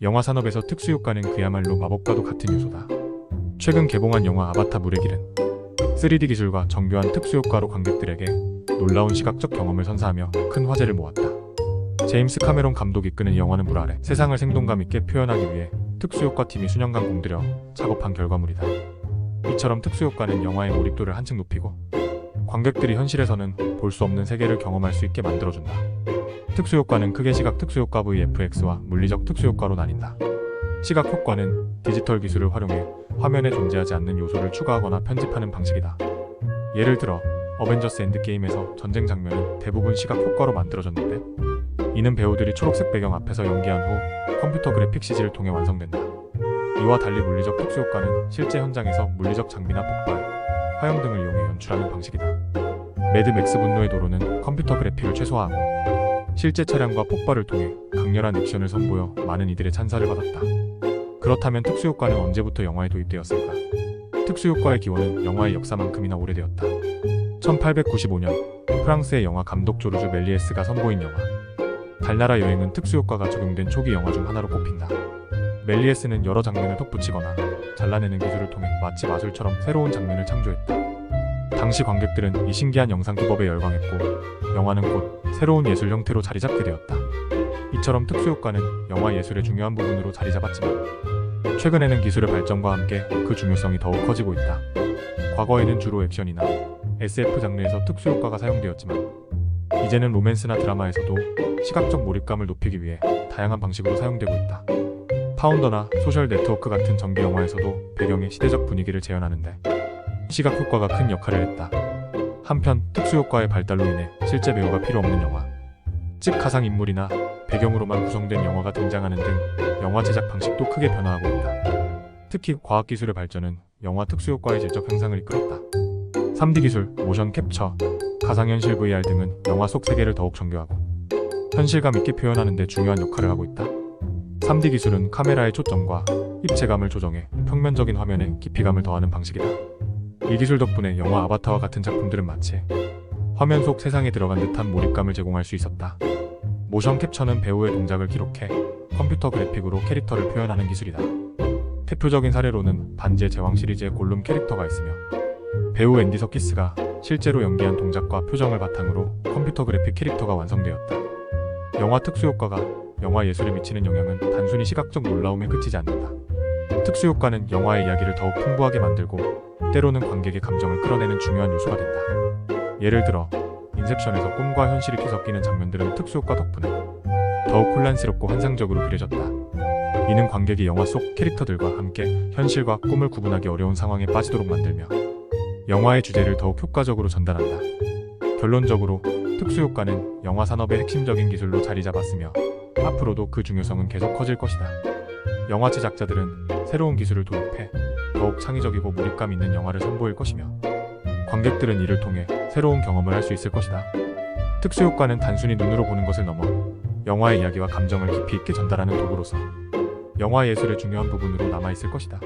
영화 산업에서 특수효과는 그야말로 마법과도 같은 요소다. 최근 개봉한 영화 아바타 물의 길은 3D 기술과 정교한 특수효과로 관객들에게 놀라운 시각적 경험을 선사하며 큰 화제를 모았다. 제임스 카메론 감독이 이끄는 영화는 물 아래 세상을 생동감 있게 표현하기 위해 특수효과팀이 수년간 공들여 작업한 결과물이다. 이처럼 특수효과는 영화의 몰입도를 한층 높이고 관객들이 현실에서는 볼 수 없는 세계를 경험할 수 있게 만들어준다. 특수효과는 크게 시각 특수효과 VFX와 물리적 특수효과로 나뉜다. 시각 효과는 디지털 기술을 활용해 화면에 존재하지 않는 요소를 추가하거나 편집하는 방식이다. 예를 들어 어벤져스 엔드게임에서 전쟁 장면은 대부분 시각 효과로 만들어졌는데, 이는 배우들이 초록색 배경 앞에서 연기한 후 컴퓨터 그래픽 CG를 통해 완성된다. 이와 달리 물리적 특수효과는 실제 현장에서 물리적 장비나 폭발, 화형 등을 이용해 연출하는 방식이다. 매드 맥스 분노의 도로는 컴퓨터 그래픽을 최소화하고 실제 차량과 폭발을 통해 강렬한 액션을 선보여 많은 이들의 찬사를 받았다. 그렇다면 특수효과는 언제부터 영화에 도입되었을까? 특수효과의 기원은 영화의 역사만큼이나 오래되었다. 1895년 프랑스의 영화 감독 조르주 멜리에스가 선보인 영화 달나라 여행은 특수효과가 적용된 초기 영화 중 하나로 꼽힌다. 멜리에스는 여러 장면을 덧붙이거나 잘라내는 기술을 통해 마치 마술처럼 새로운 장면을 창조했다. 당시 관객들은 이 신기한 영상 기법에 열광했고 영화는 곧 새로운 예술 형태로 자리잡게 되었다. 이처럼 특수효과는 영화 예술의 중요한 부분으로 자리잡았지만 최근에는 기술의 발전과 함께 그 중요성이 더욱 커지고 있다. 과거에는 주로 액션이나 SF 장르에서 특수효과가 사용되었지만 이제는 로맨스나 드라마에서도 시각적 몰입감을 높이기 위해 다양한 방식으로 사용되고 있다. 파운더나 소셜 네트워크 같은 전개 영화에서도 배경의 시대적 분위기를 재현하는데 시각 효과가 큰 역할을 했다. 한편 특수효과의 발달로 인해 실제 배우가 필요 없는 영화, 즉 가상인물이나 배경으로만 구성된 영화가 등장하는 등 영화 제작 방식도 크게 변화하고 있다. 특히 과학기술의 발전은 영화 특수효과의 질적 향상을 이끌었다. 3D 기술, 모션 캡처, 가상현실 VR 등은 영화 속 세계를 더욱 정교하고 현실감 있게 표현하는 데 중요한 역할을 하고 있다. 3D 기술은 카메라의 초점과 입체감을 조정해 평면적인 화면에 깊이감을 더하는 방식이다. 이 기술 덕분에 영화 아바타와 같은 작품들은 마치 화면 속 세상에 들어간 듯한 몰입감을 제공할 수 있었다. 모션 캡처는 배우의 동작을 기록해 컴퓨터 그래픽으로 캐릭터를 표현하는 기술이다. 대표적인 사례로는 반지의 제왕 시리즈의 골룸 캐릭터가 있으며 배우 앤디 서키스가 실제로 연기한 동작과 표정을 바탕으로 컴퓨터 그래픽 캐릭터가 완성되었다. 영화 특수효과가 영화 예술에 미치는 영향은 단순히 시각적 놀라움에 그치지 않는다. 특수효과는 영화의 이야기를 더욱 풍부하게 만들고 때로는 관객의 감정을 끌어내는 중요한 요소가 된다. 예를 들어 인셉션에서 꿈과 현실이 뒤섞이는 장면들은 특수효과 덕분에 더욱 혼란스럽고 환상적으로 그려졌다. 이는 관객이 영화 속 캐릭터들과 함께 현실과 꿈을 구분하기 어려운 상황에 빠지도록 만들며 영화의 주제를 더욱 효과적으로 전달한다. 결론적으로 특수효과는 영화 산업의 핵심적인 기술로 자리 잡았으며 앞으로도 그 중요성은 계속 커질 것이다. 영화 제작자들은 새로운 기술을 도입해 더욱 창의적이고 몰입감 있는 영화를 선보일 것이며 관객들은 이를 통해 새로운 경험을 할 수 있을 것이다. 특수효과는 단순히 눈으로 보는 것을 넘어 영화의 이야기와 감정을 깊이 있게 전달하는 도구로서 영화 예술의 중요한 부분으로 남아있을 것이다.